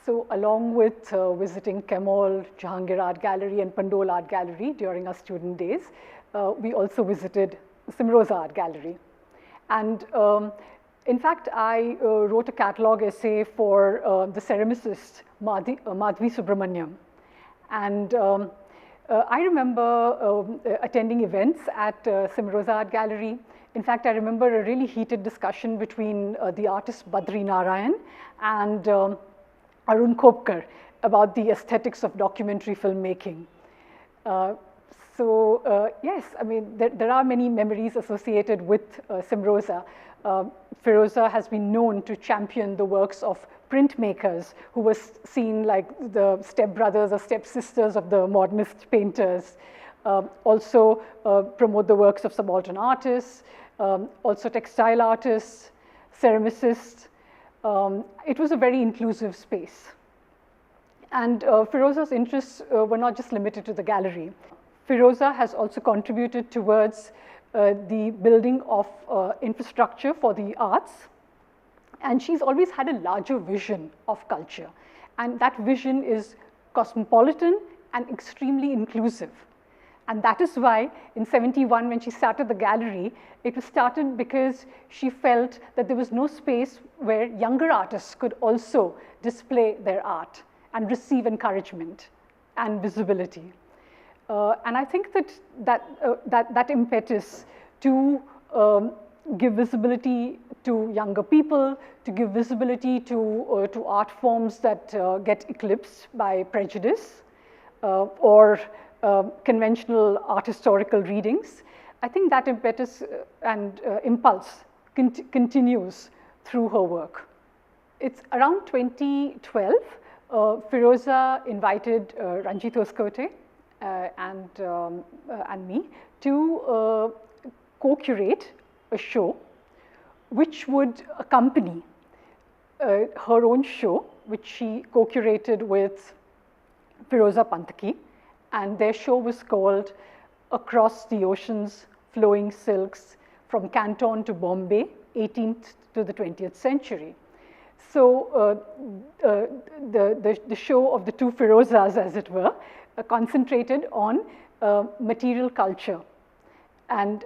So along with visiting Kemal, Jahangir Art Gallery and Pandol Art Gallery during our student days, we also visited Cymroza Art Gallery. And in fact, I wrote a catalog essay for the ceramicist Madhvi Subramaniam. And I remember attending events at Cymroza Art Gallery. In fact, I remember a really heated discussion between the artist Badri Narayan and Arun Khopkar about the aesthetics of documentary filmmaking. Yes, I mean, there are many memories associated with Cymroza. Pheroza has been known to champion the works of printmakers who were seen like the stepbrothers or stepsisters of the modernist painters. Also promote the works of subaltern artists, also textile artists, ceramicists. It was a very inclusive space. And Pheroza's interests were not just limited to the gallery. Pheroza has also contributed towards the building of infrastructure for the arts. And she's always had a larger vision of culture. And that vision is cosmopolitan and extremely inclusive. And that is why in '71, when she started the gallery, it was started because she felt that there was no space where younger artists could also display their art and receive encouragement and visibility. And I think that impetus to give visibility to younger people, to give visibility to art forms that get eclipsed by prejudice or conventional art historical readings, I think that impetus and impulse continues through her work. It's around 2012, Pheroza invited Ranjit Hoskote and me to co-curate a show which would accompany her own show, which she co-curated with Pheroza Pantaki, and their show was called Across the Oceans, Flowing Silks from Canton to Bombay, 18th to the 20th century. So the show of the two Pherozas, as it were, concentrated on material culture, and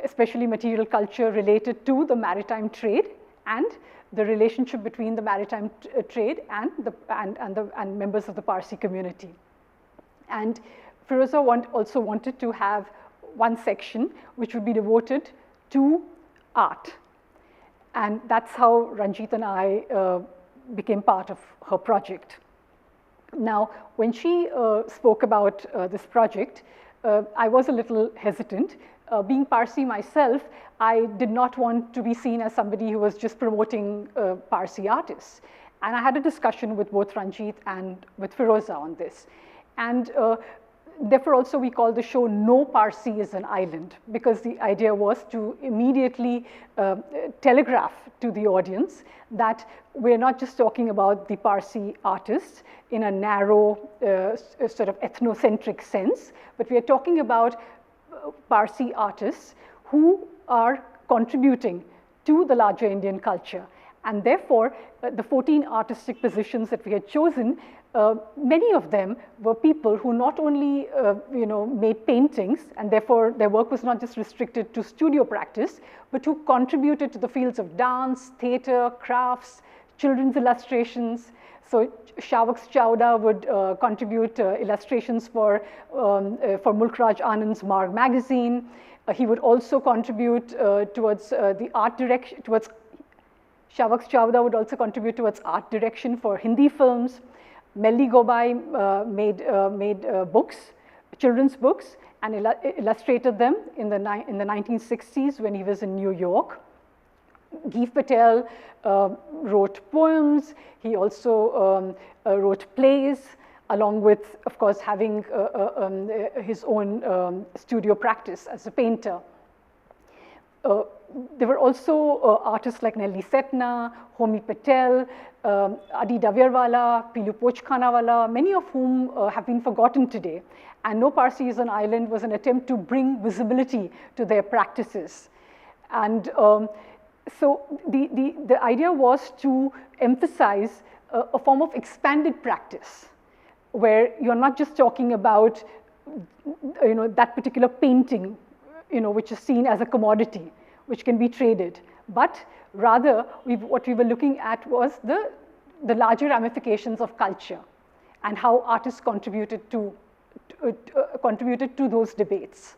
especially material culture related to the maritime trade and the relationship between the maritime trade and members of the Parsee community. And Pheroza also wanted to have one section which would be devoted to art. And that's how Ranjit and I became part of her project. Now, when she spoke about this project, I was a little hesitant. Being Parsee myself, I did not want to be seen as somebody who was just promoting Parsee artists. And I had a discussion with both Ranjit and with Pheroza on this. And therefore, also we call the show No Parsee is an Island, because the idea was to immediately telegraph to the audience that we're not just talking about the Parsee artists in a narrow sort of ethnocentric sense, but we are talking about Parsee artists who are contributing to the larger Indian culture. And therefore, the 14 artistic positions that we had chosen, many of them were people who not only made paintings, and therefore their work was not just restricted to studio practice, but who contributed to the fields of dance, theater, crafts, children's illustrations. So Shavaks Chawda would contribute illustrations for Mulk Raj Anand's Marg magazine. He would also contribute towards the art direction, Shavaks Chawda would also contribute towards art direction for Hindi films. Melli Gobai made books, children's books, and illustrated them in the 1960s when he was in New York. Geef Patel wrote poems. He also wrote plays, along with, of course, having his own studio practice as a painter. There were also artists like Nelly Sethna, Homi Patel, Adi Davyarwala, Pilu Pochkhanawala, many of whom have been forgotten today. And No Parsee is an Island was an attempt to bring visibility to their practices. And so the idea was to emphasize a form of expanded practice, where you're not just talking about that particular painting, which is seen as a commodity, which can be traded, but rather what we were looking at was the larger ramifications of culture and how artists contributed to those debates.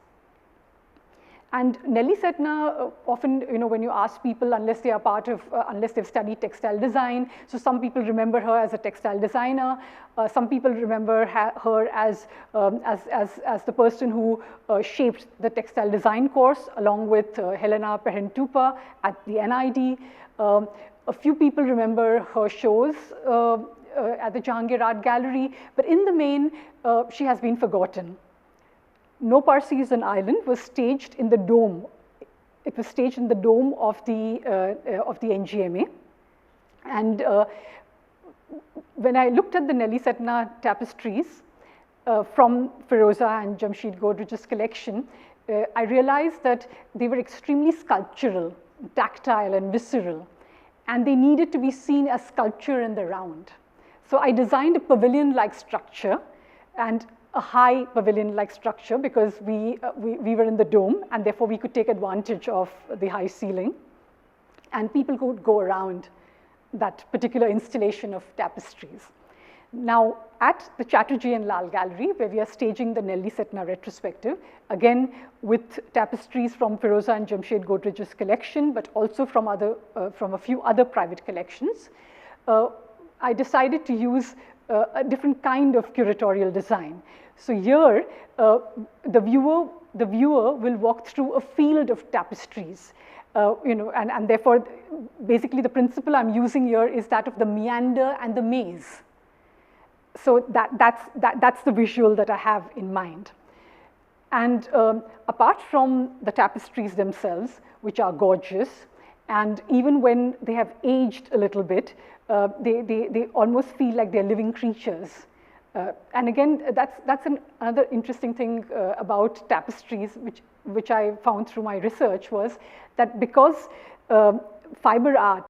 And Nelly Sethna, often, when you ask people, unless they are unless they've studied textile design, so some people remember her as a textile designer, some people remember her as the person who shaped the textile design course along with Helena Perhentupa at the NID. A few people remember her shows at the Chatterjee Art Gallery, but in the main, she has been forgotten. No Parsee is an Island was staged in the dome. It was staged in the dome of the NGMA. And when I looked at the Nelly Sethna tapestries from Pheroza and Jamshed Godrej's collection, I realized that they were extremely sculptural, tactile and visceral, and they needed to be seen as sculpture in the round. So I designed a pavilion-like structure, and a high pavilion-like structure, because we were in the dome, and therefore we could take advantage of the high ceiling, and people could go around that particular installation of tapestries. Now, at the Chatterjee Lal Gallery, where we are staging the Nelly Sethna retrospective, again with tapestries from Pheroza and Jamshed Godrej's collection, but also from a few other private collections, I decided to use a different kind of curatorial design. So here, the viewer will walk through a field of tapestries, and therefore, basically the principle I'm using here is that of the meander and the maze. So that's the visual that I have in mind. And apart from the tapestries themselves, which are gorgeous, and even when they have aged a little bit, they almost feel like they're living creatures. And again, that's another interesting thing about tapestries, which I found through my research, was that because fiber art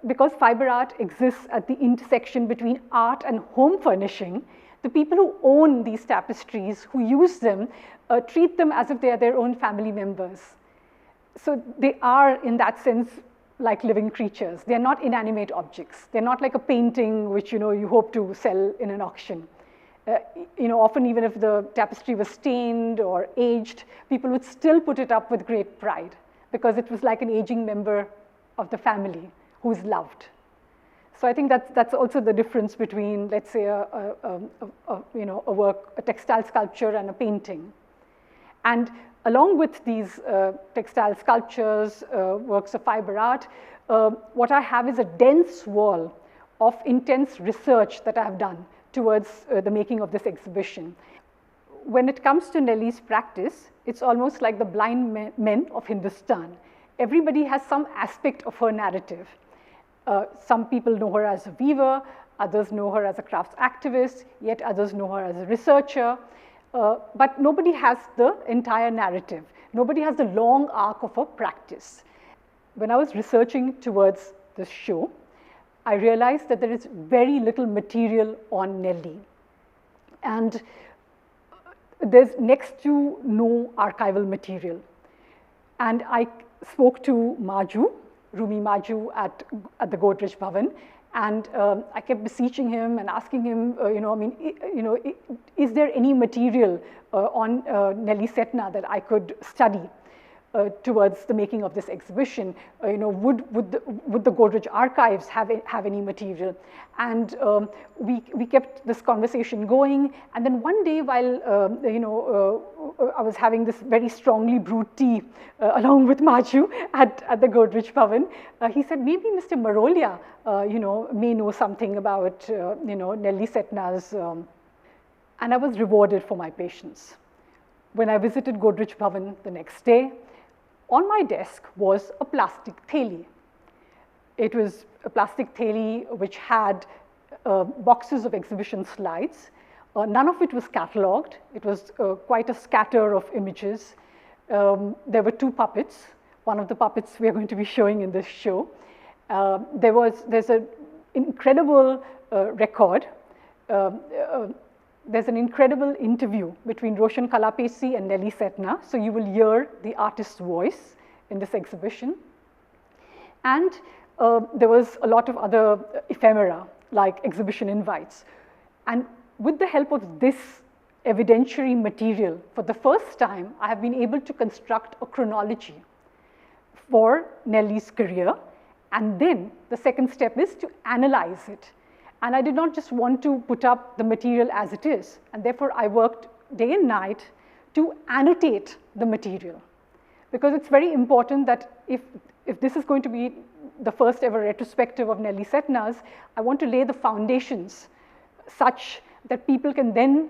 because fiber art exists at the intersection between art and home furnishing, the people who own these tapestries, who use them, treat them as if they are their own family members. So they are, in that sense, like living creatures. They're not inanimate objects. They're not like a painting which you hope to sell in an auction. Often even if the tapestry was stained or aged, people would still put it up with great pride, because it was like an aging member of the family who's loved. So I think that's also the difference between, let's say, a work, a textile sculpture and a painting. And along with these textile sculptures, works of fiber art, what I have is a dense wall of intense research that I have done towards the making of this exhibition. When it comes to Nelly's practice, it's almost like the blind men of Hindustan. Everybody has some aspect of her narrative. Some people know her as a weaver, others know her as a crafts activist, yet others know her as a researcher. But nobody has the entire narrative. Nobody has the long arc of her practice. When I was researching towards this show, I realized that there is very little material on Nelly. And there's next to no archival material. And I spoke to Maju, Rumi Maju at the Godrej Bhavan, and I kept beseeching him and asking him, is there any material on Nelly Sethna that I could study towards the making of this exhibition? Would the Godrej archives have any material? And we kept this conversation going. And then one day, while I was having this very strongly brewed tea along with Maju at the Godrej Bhavan, he said, maybe Mr. Marolia, may know something about Nelly Sethna's. And I was rewarded for my patience. When I visited Godrej Bhavan the next day, on my desk was a plastic theli. It was a plastic theli which had boxes of exhibition slides. None of it was catalogued. It was quite a scatter of images. There were two puppets. One of the puppets we are going to be showing in this show. There's an incredible record. There's an incredible interview between Roshan Kalapesi and Nelly Sethna, so you will hear the artist's voice in this exhibition. And there was a lot of other ephemera, like exhibition invites. And with the help of this evidentiary material, for the first time, I have been able to construct a chronology for Nelly's career. And then the second step is to analyze it. And I did not just want to put up the material as it is. And therefore, I worked day and night to annotate the material. Because it's very important that if this is going to be the first ever retrospective of Nelly Sethna's, I want to lay the foundations such that people can then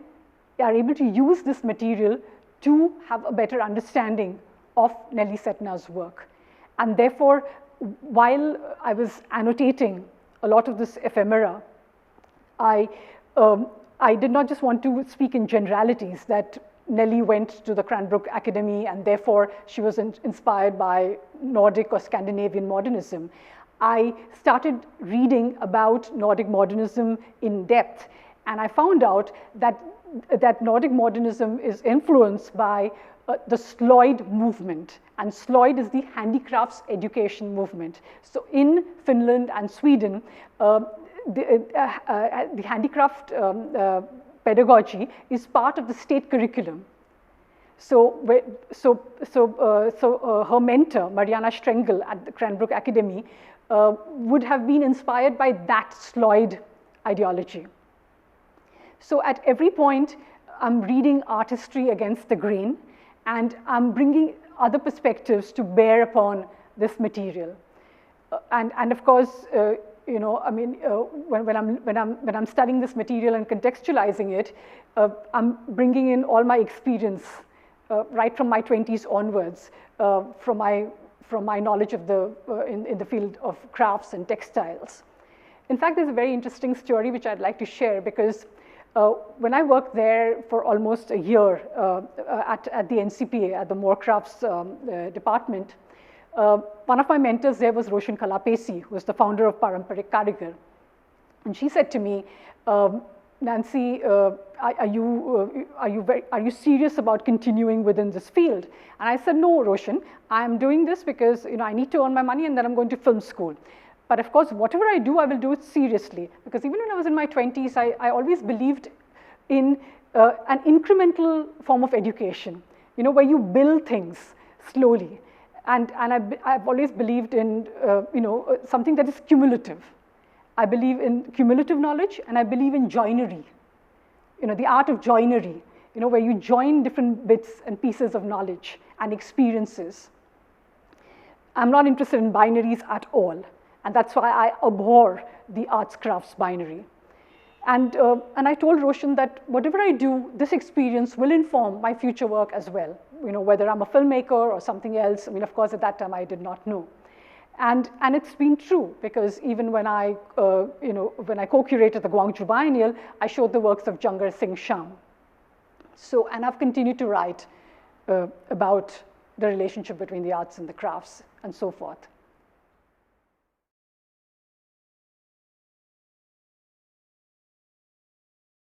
are able to use this material to have a better understanding of Nelly Sethna's work. And therefore, while I was annotating a lot of this ephemera, I did not just want to speak in generalities that Nelly went to the Cranbrook Academy and therefore she was inspired by Nordic or Scandinavian modernism. I started reading about Nordic modernism in depth, and I found out that Nordic modernism is influenced by the Sloyd movement, and Sloyd is the handicrafts education movement. So in Finland and Sweden, the handicraft pedagogy is part of the state curriculum. So her mentor, Mariana Strengel at the Cranbrook Academy, would have been inspired by that Sloyd ideology. So at every point, I'm reading art history against the grain, and I'm bringing other perspectives to bear upon this material. And of course, you know, I mean, when I'm studying this material and contextualizing it, I'm bringing in all my experience right from my 20s onwards, from my knowledge of in the field of crafts and textiles. In fact, there's a very interesting story which I'd like to share, because when I worked there for almost a year at the NCPA, at the More Crafts department, one of my mentors there was Roshan Kalapesi, who was the founder of Paramparik Karigar. And she said to me, Nancy, are you serious about continuing within this field? And I said, no, Roshan, I'm doing this because I need to earn my money and then I'm going to film school. But of course, whatever I do, I will do it seriously. Because even when I was in my 20s, I always believed in an incremental form of education, where you build things slowly. And I've always believed in something that is cumulative. I believe in cumulative knowledge, and I believe in joinery, the art of joinery, where you join different bits and pieces of knowledge and experiences. I'm not interested in binaries at all, and that's why I abhor the arts crafts binary. And I told Roshan that whatever I do, this experience will inform my future work as well. Whether I'm a filmmaker or something else. I mean, of course, at that time I did not know. And it's been true, because even when I co-curated the Guangzhou Biennial, I showed the works of Jangar Singh Sham. So, and I've continued to write about the relationship between the arts and the crafts and so forth.